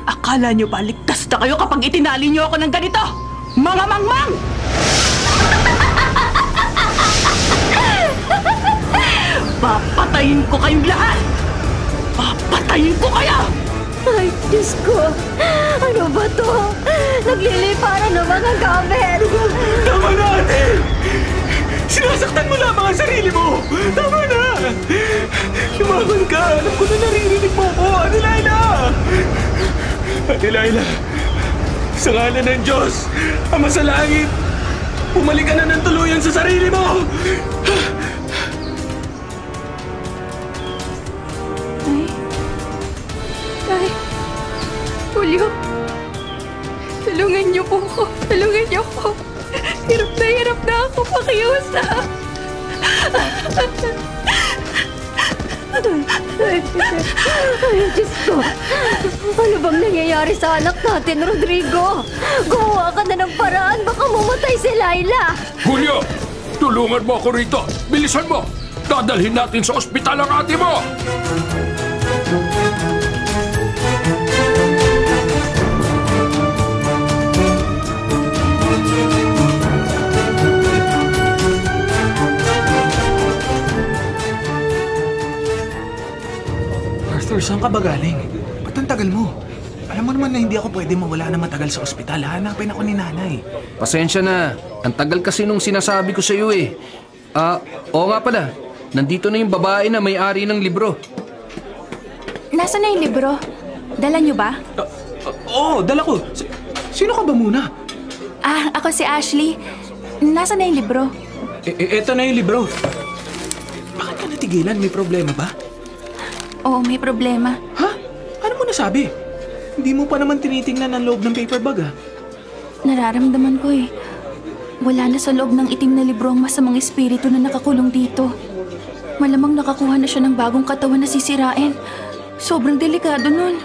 Akala nyo ba ligtas na kayo kapag itinali nyo ako ng ganito? Mga mangmang! Papatayin ko kayong lahat! Papatayin ko kayo! Ay, Diyos ko! Ano ba to? Nagliliparan ng mga gamit! Tama na, ate! Sinasaktan mo lamang ang sarili mo! Tama na! Lumaban ka! Alam ko na naririnig mo ko! Ate Laila! Ate Laila! Sa ngalan ng Diyos, Ama sa langit, bumalik ka na ng tuluyan sa sarili mo! Tay! Julio! Tulungan niyo po ako! Tulungan niyo ako! Hirap na ako pakiusap! Ay, Diyos ko! Ano bang nangyayari sa anak natin, Rodrigo? Gumawa ka na ng paraan, baka mamatay si Laila! Julio! Tulungan mo ako rito! Bilisan mo! Dadalhin natin sa ospital ang ate mo! Arthur, saan ka ba galing? Ba't ang tagal mo? Alam mo naman na hindi ako pwede mawala na matagal sa ospital. Hanapin ako ni nanay. Pasensya na. Ang tagal kasi nung sinasabi ko sa iyo eh. Oo nga pala. Nandito na yung babae na may-ari ng libro. Nasaan na yung libro? Dala niyo ba? Oo, dala ko. Sino ka ba muna? Ako si Ashley. Nasaan na yung libro? Eto na yung libro. Bakit ka natigilan? May problema ba? Oo, may problema. Ha? Ano mo nasabi? Hindi mo pa naman tinitingnan ang loob ng paper bag, ha? Nararamdaman ko eh. Wala na sa loob ng itim na libro ang masamang espiritu na nakakulong dito. Malamang nakakuha na siya ng bagong katawan na sisirain. Sobrang delikado nun.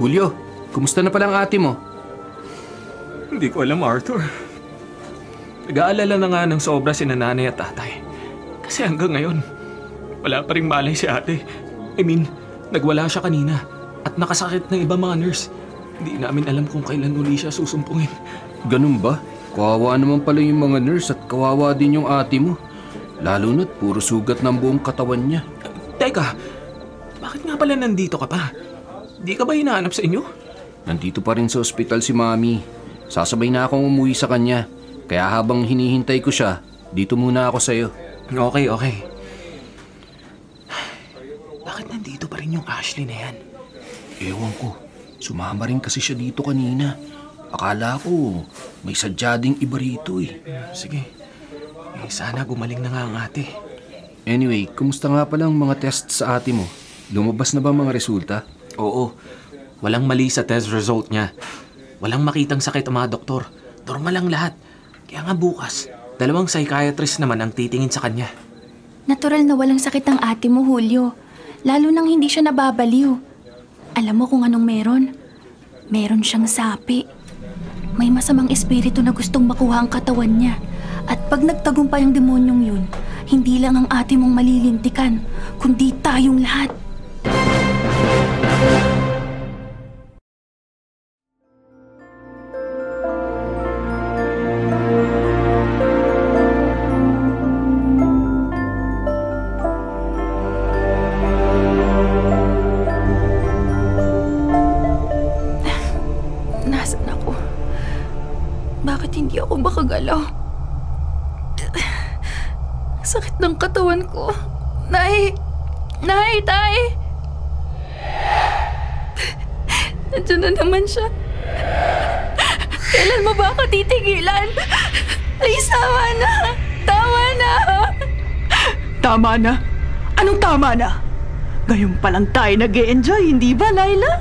Julio, kumusta na pala ang ate mo? Hindi ko alam, Arthur. Nag-aalala na nga ng sobra si nanay at tatay. Kasi hanggang ngayon, wala pa rin malay si ate. I mean, nagwala siya kanina at nakasakit ng iba mga nurse. Hindi namin alam kung kailan uli siya susumpungin. Ganun ba? Kawawa naman pala yung mga nurse at kawawa din yung ate mo. Lalo na't puro sugat ng buong katawan niya. Teka, bakit nga pala nandito ka pa? Di ka ba hinahanap sa inyo? Nandito pa rin sa ospital si Mami. Sasabay na akong umuwi sa kanya. Kaya habang hinihintay ko siya, dito muna ako sa'yo. Okay. Bakit nandito pa rin yung Ashley na yan? Ewan ko, sumama rin kasi siya dito kanina. Akala ko may sadya ding iba rito eh. Sige, sana gumaling na nga ang ate. Anyway, kumusta nga pala ang mga test sa ate mo? Lumabas na ba mga resulta? Oo, walang mali sa test result niya. Walang makitang sakit ang mga doktor. Normal lang lahat. Kaya nga bukas, 2 psychiatrist naman ang titingin sa kanya. Natural na walang sakit ang ate mo, Julio. Lalo nang hindi siya nababaliw. Alam mo kung anong meron? Meron siyang sapi. May masamang espiritu na gustong makuha ang katawan niya. At pag nagtagumpay ang demonyong yun, hindi lang ang ate mong malilintikan, kundi tayong lahat. Nasaan ako? Bakit hindi ako makagalaw? Sakit ng katawan ko. Nay! Tay! Nandiyan na naman siya. Kailan mo ba ako titigilan? Please, tama na! Tama na! Tama na? Anong tama na? Ngayon pa lang tayo nag-e-enjoy, hindi ba, Laila?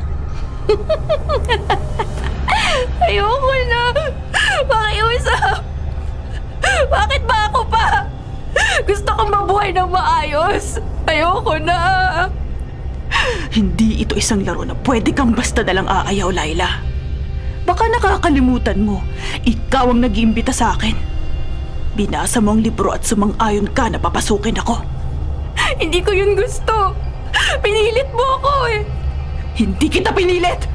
Ayoko na! Pakiusap! Bakit ba ako pa? Gusto kong mabuhay ng maayos! Ayoko na! Hindi ito isang laro na pwede kang basta nalang aayaw, Laila. Baka nakakalimutan mo, ikaw ang nag-iimbita sa akin. Binasa mo ang libro at sumang-ayon ka na papasukin ako. Hindi ko yun gusto! Pinilit mo ako eh! Hindi kita pinilit!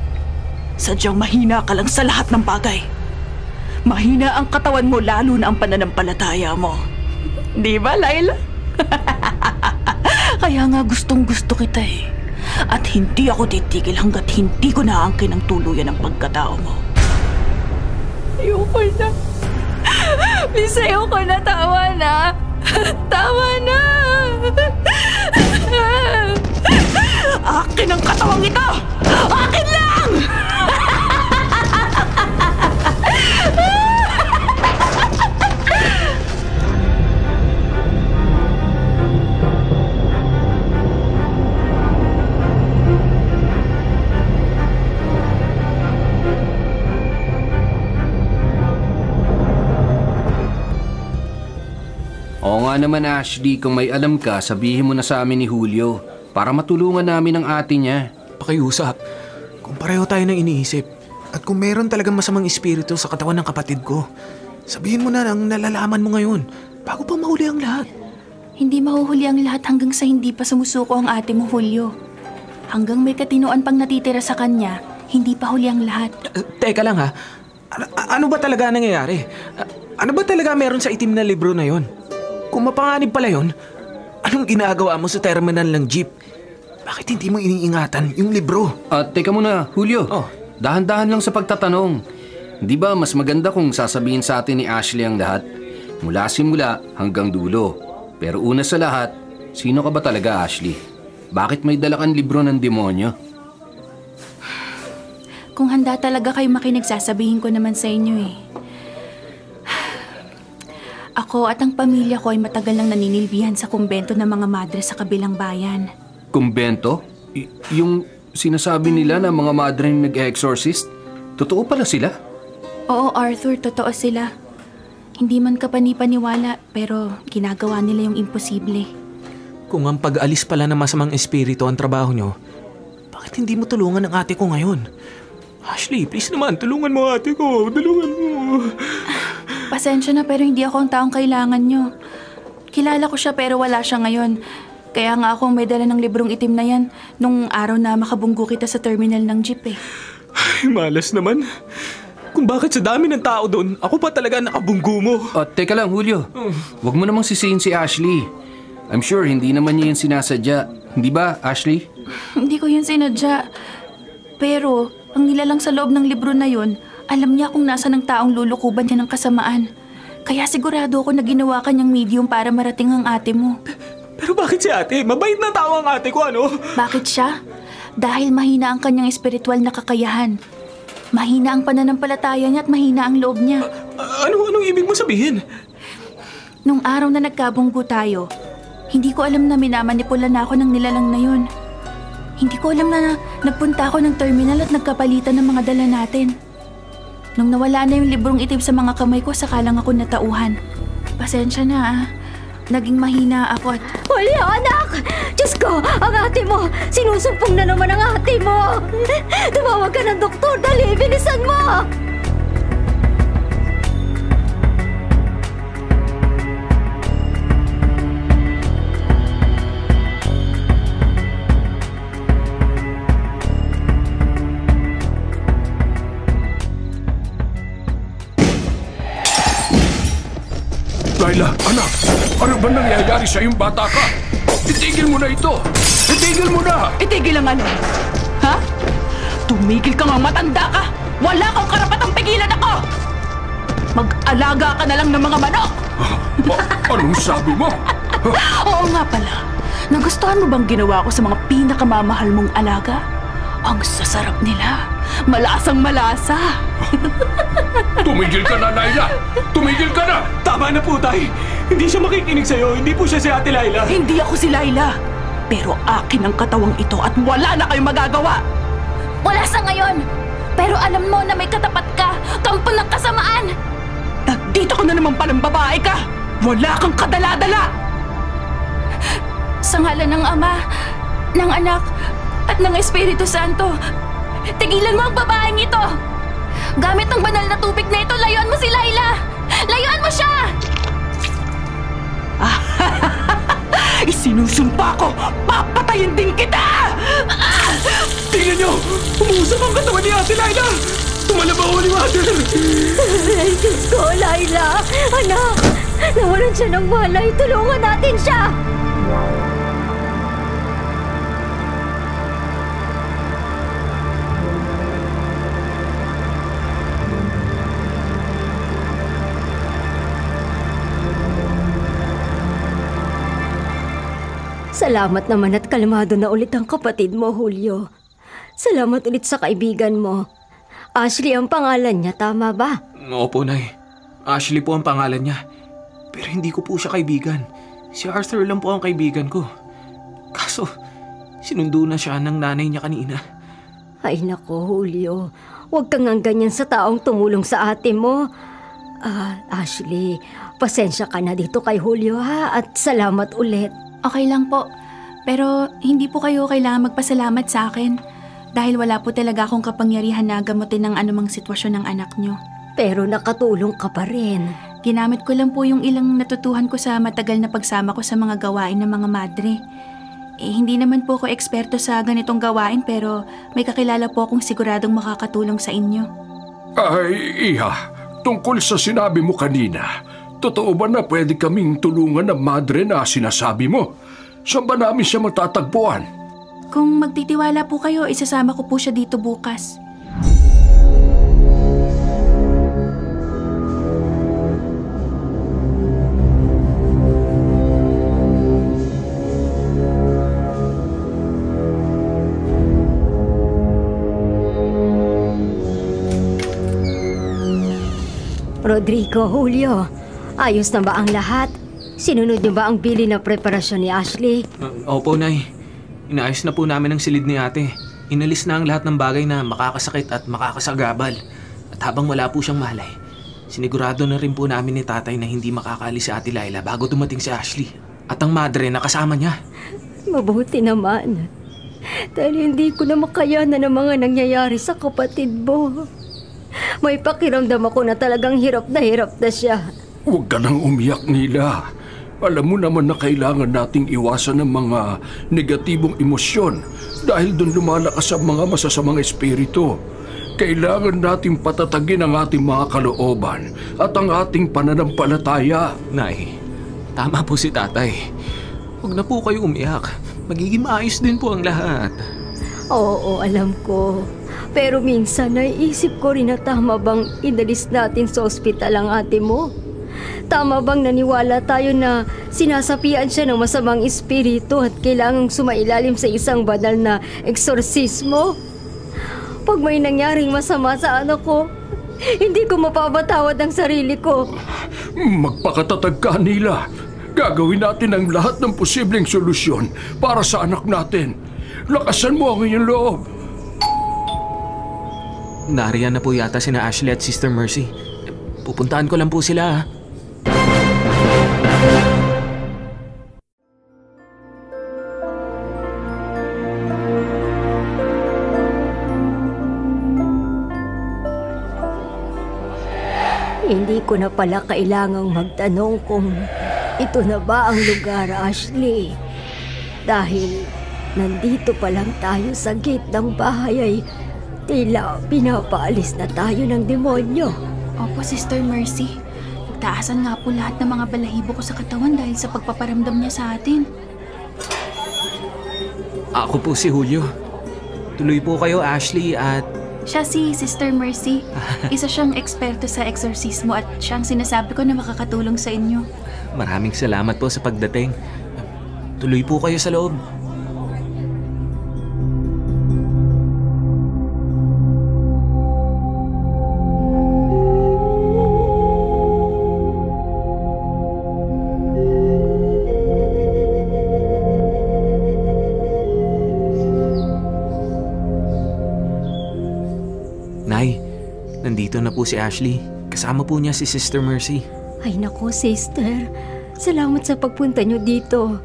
Sadyang mahina ka lang sa lahat ng bagay. Mahina ang katawan mo, lalo na ang pananampalataya mo. Di ba, Laila? Kaya nga gustong-gusto kita eh. At hindi ako titigil hanggat hindi ko naangkin ang tuluyan ng pagkatao mo. Ayoko na. Please, ayoko na. Tama na. Tama na. Akin ang katawang ito! Akin lang! Oo nga naman, Ashley, kung may alam ka, sabihin mo na sa amin ni Julio para matulungan namin ang ate niya. Pakiusap, kung pareho tayo ng iniisip at kung meron talagang masamang espiritu sa katawan ng kapatid ko, sabihin mo na ang nalalaman mo ngayon bago pa mahuli ang lahat. Hindi mahuhuli ang lahat hanggang sa hindi pa sumusuko ang ate mo, Julio. Hanggang may katinoan pang natitira sa kanya, hindi pa huli ang lahat. Teka lang ha, ano ba talaga nangyayari? Ano ba talaga meron sa itim na libro na yon? Kung mapanganib pala yon, anong ginagawa mo sa terminal ng jeep? Bakit hindi mo iniingatan yung libro? Teka muna, Julio. Oh. Dahan-dahan lang sa pagtatanong. Di ba mas maganda kung sasabihin sa atin ni Ashley ang lahat? Mula simula hanggang dulo. Pero una sa lahat, sino ka ba talaga, Ashley? Bakit may dala kang libro ng demonyo? Kung handa talaga kayo makinig, sasabihin ko naman sa inyo eh. Ako at ang pamilya ko ay matagal nang naninilbihan sa kumbento ng mga madre sa kabilang bayan. Kumbento? Yung sinasabi nila na mga madre yung nag-exorcist? Totoo pala sila? Oo, Arthur, totoo sila. Hindi man ka panipaniwala, pero ginagawa nila yung imposible. Kung ang pag-alis pala ng masamang espiritu ang trabaho nyo, bakit hindi mo tulungan ang ate ko ngayon? Ashley, please naman, tulungan mo ate ko. Tulungan mo. Pasensya na pero hindi ako ang taong kailangan nyo. Kilala ko siya pero wala siya ngayon. Kaya nga ako may dala ng librong itim na yan nung araw na makabunggo kita sa terminal ng jeep eh. Ay, malas naman. kung bakit sa dami ng tao doon, ako pa talaga nakabunggo mo. Teka lang, Julio. Huwag mo namang sisihin si Ashley. I'm sure hindi naman niya yung sinasadya. Hindi ba, Ashley? Hindi ko yun sinadya. Pero, ang nilalang sa loob ng libro na yun, alam niya kung nasa ng taong lulukuban niya ng kasamaan. Kaya sigurado ako na ginawa kanyang medium para marating ang ate mo. Pero bakit si ate? Mabait na tao ang ate ko, ano? Bakit siya? Dahil mahina ang kanyang espiritual na kakayahan. Mahina ang pananampalataya niya at mahina ang loob niya. Anong ibig mo sabihin? Nung araw na nagkabunggo tayo, hindi ko alam na minamanipula na ako ng nilalang na yun. Hindi ko alam na nagpunta ako ng terminal at nagkapalitan ng mga dala natin. Nung nawala na yung librong itim sa mga kamay ko, saka lang ako natauhan. Pasensya na. Naging mahina ako at... Julio, anak! Diyos ko, ang ate mo! Sinusumpong na naman ang ate mo! Tumawag ka ng doktor, dali! Bilisan mo! Laila, anak! Ano ba nangyayari sa iyong bata ka? Itigil mo na ito! Itigil mo na! Itigil ang ano? Ha? Tumigil ka nga, matanda ka! Wala kang karapatang pigilan ako! Mag-alaga ka na lang ng mga manok! Anong sabi mo? Oo nga pala. Nagustuhan mo bang ginawa ko sa mga pinakamamahal mong alaga? Ang sasarap nila. Malasang malasa. Tumigil ka na, Laila! Tumigil ka na! Tama na po, Tay. Hindi siya makikinig sa'yo. Hindi po siya si Ate Laila. Hindi ako si Laila. Pero akin ang katawang ito at wala na kayong magagawa. Wala sa ngayon! Pero alam mo na may katapat ka! Kampo ng kasamaan! Nandito ka na naman palang babae ka! Wala kang kadala-dala! Sa ngalan ng Ama, ng Anak, at ng Espiritu Santo, tigilan mo ang babaeng ito! Gamit ang banal na tubig na ito, layuan mo si Laila! Layuan mo siya! Isinusumpa ko! Papatayin din kita! Tingnan niyo! Umuusap ang katawan ni Ate Laila! Tumalab ako ni Mother! Ay, Diyos ko, Laila! Anak! Nawalan siya ng malay! Tulungan natin siya! Salamat naman at kalmado na ulit ang kapatid mo, Julio. Salamat ulit sa kaibigan mo. Ashley ang pangalan niya, tama ba? Opo, Nay. Ashley po ang pangalan niya. Pero hindi ko po siya kaibigan. Si Arthur lang po ang kaibigan ko. Kaso, sinundo na siya ng nanay niya kanina. Ay nako, Julio. Huwag kang ang ganyan sa taong tumulong sa ate mo. Ashley, pasensya ka na dito kay Julio ha at salamat ulit. Okay lang po. Pero hindi po kayo kailangan magpasalamat sa akin. Dahil wala po talaga akong kapangyarihan na gamutin ang anumang sitwasyon ng anak nyo. Pero nakatulong ka pa rin. Ginamit ko lang po yung ilang natutuhan ko sa matagal na pagsama ko sa mga gawain ng mga madre. Hindi naman po ako eksperto sa ganitong gawain pero may kakilala po akong siguradong makakatulong sa inyo. Ay, Iha, tungkol sa sinabi mo kanina, totoo ba na pwede kaming tulungan ng madre na sinasabi mo? Saan ba namin siya matatagpuan? Kung magtitiwala po kayo, isasama ko po siya dito bukas. Rodrigo, Julio, ayos na ba ang lahat? Sinunod niyo ba ang bili na preparasyon ni Ashley? Opo, Nay. Inaayos na po namin ang silid ni ate. Inalis na ang lahat ng bagay na makakasakit at makakasagabal. At habang wala po siyang malay, sinigurado na rin po namin ni tatay na hindi makakaalis si Ate Laila bago dumating si Ashley. At ang madre na kasama niya. Mabuti naman. Dahil hindi ko na makayanan ang mga nangyayari sa kapatid mo. May pakiramdam ako na talagang hirap na siya. Huwag ka nang umiyak, Nila. Alam mo naman na kailangan nating iwasan ng mga negatibong emosyon dahil doon lumalakas ang mga masasamang espiritu. Kailangan nating patatagin ang ating mga kalooban at ang ating pananampalataya. Nay, tama po si tatay. Huwag na po kayo umiyak. Magiging maayos din po ang lahat. Oo, alam ko. Pero minsan naiisip ko rin na tama bang inalis natin sa ospital ang ate mo? Tama bang naniwala tayo na sinasapian siya ng masamang espiritu at kailangang sumailalim sa isang banal na eksorsismo? Pag may nangyaring masama sa anak ko, hindi ko mapapatawad ang sarili ko. Magpakatatag ka, Nila. Gagawin natin ang lahat ng posibleng solusyon para sa anak natin. Lakasan mo ang iyong loob. Nariyan na po yata sina Ashley at Sister Mercy. Pupuntahan ko lang po sila. Hindi ko na pala kailangang magtanong kung ito na ba ang lugar, Ashley. Dahil nandito pa lang tayo sa gate ng bahay ay tila pinapaalis na tayo ng demonyo. Opo, Sister Mercy. Nagtaasan nga po lahat ng mga balahibo ko sa katawan dahil sa pagpaparamdam niya sa atin. Ako po si Julio. Tuloy po kayo, Ashley, at... Siya si Sister Mercy. Isa siyang eksperto sa eksorsismo at siyang sinasabi ko na makakatulong sa inyo. Maraming salamat po sa pagdating. Tuloy po kayo sa loob. Nay, nandito na po si Ashley. Kasama po niya si Sister Mercy. Ay naku, sister. Salamat sa pagpunta niyo dito.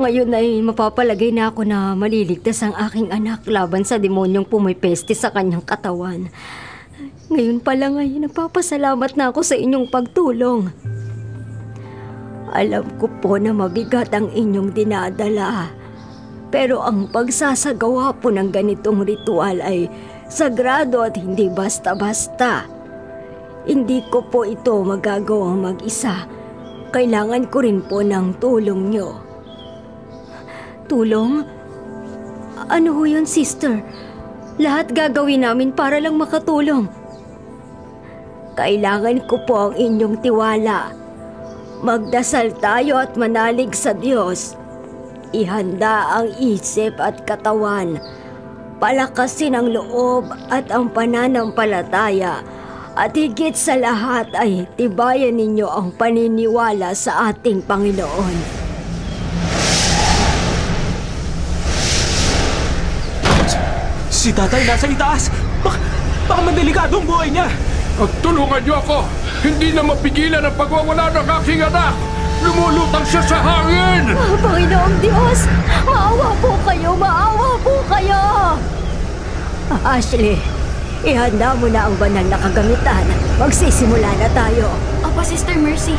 Ngayon ay mapapalagay na ako na maliligtas ang aking anak laban sa demonyong pumipeste sa kanyang katawan. Ngayon pa lang ay nagpapasalamat na ako sa inyong pagtulong. Alam ko po na mabigat ang inyong dinadala. Pero ang pagsasagawa po ng ganitong ritual ay sagrado at hindi basta-basta. Hindi ko po ito magagawang mag-isa. Kailangan ko rin po ng tulong nyo. Tulong? Ano ho yun, sister? Lahat gagawin namin para lang makatulong. Kailangan ko po ang inyong tiwala. Magdasal tayo at manalig sa Diyos. Ihanda ang isip at katawan. Palakasin ang loob at ang pananampalataya at higit sa lahat ay tibayan ninyo ang paniniwala sa ating Panginoon. Si tatay nasa itaas! Baka madelikado ang buhay niya! At tulungan niyo ako! Hindi na mapigilan ang pagwawala ng aking anak! Lumulutang siya sa hangin! Panginoong Diyos! Maawa po kayo! Maawa po kayo! Ashley, ihanda mo na ang banal na kagamitan. Magsisimula na tayo. Opo, Sister Mercy.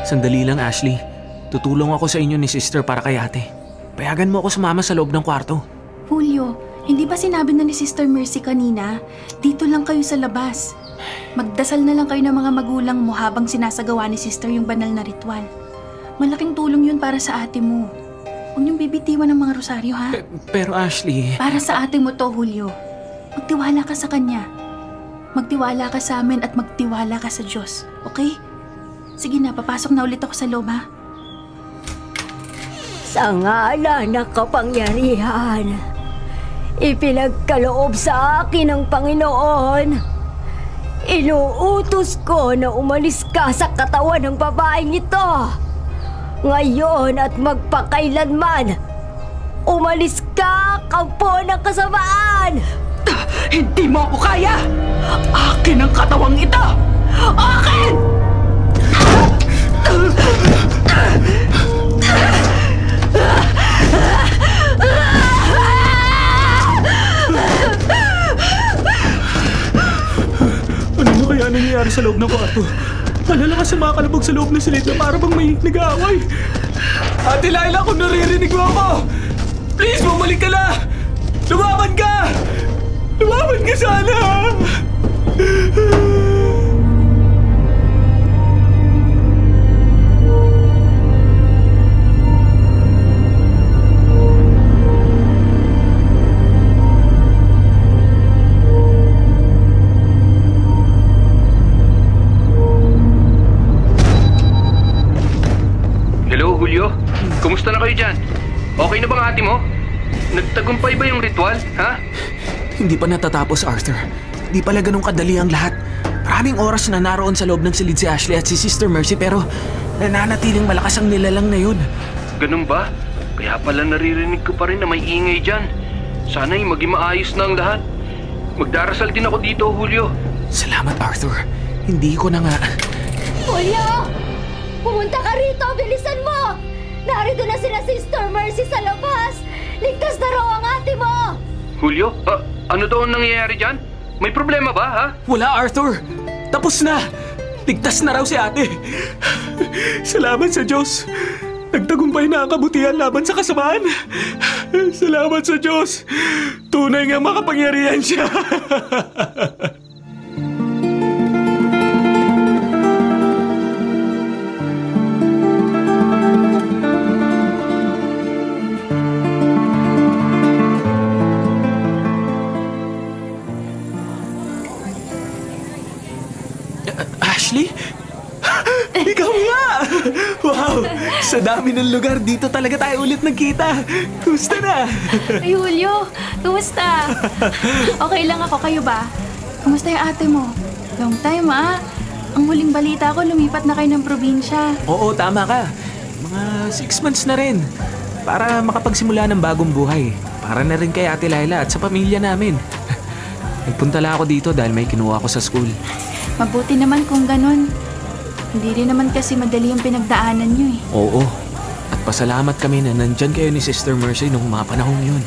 Sandali lang, Ashley. Tutulong ako sa inyo ni Sister para kay ate. Payagan mo ako sumama sa loob ng kwarto. Julio, hindi ba sinabi na ni Sister Mercy kanina? Dito lang kayo sa labas. Magdasal na lang kayo ng mga magulang mo habang sinasagawa ni Sister yung banal na ritual. Malaking tulong yun para sa ate mo. Huwag niyong bibitiwan ng mga rosaryo, ha? Pero Ashley... Para sa ate mo to, Julio. Magtiwala ka sa kanya. Magtiwala ka sa amin at magtiwala ka sa Diyos. Okay? Sige na, papasok na ulit ako sa loob, ha? Sa ngalan ng kapangyarihan, ipinagkaloob sa akin ng Panginoon. Inuutos ko na umalis ka sa katawan ng babaeng ito. Ngayon at magpakailanman, umalis ka, kampo ng kasamaan! Hindi mo ako kaya! Akin ang katawang ito! Akin! ano nangyayari sa loob ng kwarto. Malalakas sa mga kalabog sa loob ng silid na para bang may nag-aaway. Ate Laila, kung naririnig mo ako, please, bumalik ka na! Lumaban ka! Lumaban ka sana! Hello, Julio? Kumusta na kayo dyan? Okay na bang ate mo? Nagtagumpay ba yung ritual, ha? Hindi pa natatapos, Arthur. Di pala ganun kadali ang lahat. Maraming oras na naroon sa loob ng silid si Ashley at si Sister Mercy pero nananatiling malakas ang nilalang na yun. Ganun ba? Kaya pala naririnig ko pa rin na may ingay dyan. Sana'y maging maayos na ang lahat. Magdarasal din ako dito, Julio. Salamat, Arthur. Hindi ko na nga... Julio! Pumunta ka rito! Bilisan mo! Narito na sila Sister Mercy sa labas! Ligtas na raw ang ate mo! Julio, ano daw ang nangyayari dyan? May problema ba, ha? Wala, Arthur! Tapos na! Ligtas na raw si ate! Salamat sa Diyos! Nagtagumpay na ang kabutihan laban sa kasamaan! Salamat sa Diyos! Tunay nga makapangyarihan siya! Ashley? Ikaw nga! Wow! Sa dami ng lugar, dito talaga tayo ulit nagkita. Kumusta na? Ay, Julio, kumusta? Okay lang ako, kayo ba? Kumusta yung ate mo? Long time, ah. Ang huling balita ko, lumipat na kayo ng probinsya. Oo, tama ka. Mga 6 months na rin. Para makapagsimula ng bagong buhay. Para na rin kay Ate Laila at sa pamilya namin. Nagpunta lang ako dito dahil may kinuha ko sa school. Mabuti naman kung ganun. Hindi rin naman kasi madali yung pinagdaanan nyo eh. Oo. At pasalamat kami na nandyan kayo ni Sister Mercy nung mga panahong yun.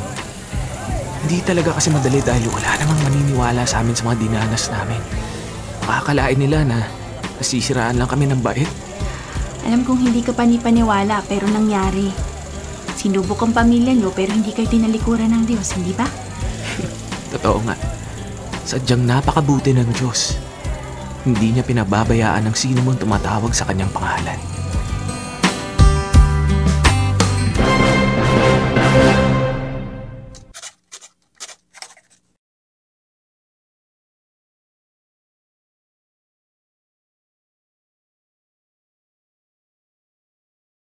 Hindi talaga kasi madali dahil wala namang maniniwala sa amin sa mga dinanas namin. Makakalain nila na nasisiraan lang kami ng bait. Alam kong hindi ka panipaniwala pero nangyari. Sinubok ang pamilya nyo pero hindi kayo tinalikuran ng Diyos, hindi ba? Totoo nga. Sadyang napakabuti ng Diyos. Hindi niya pinababayaan ng sino mang tumatawag sa kanyang pangalan.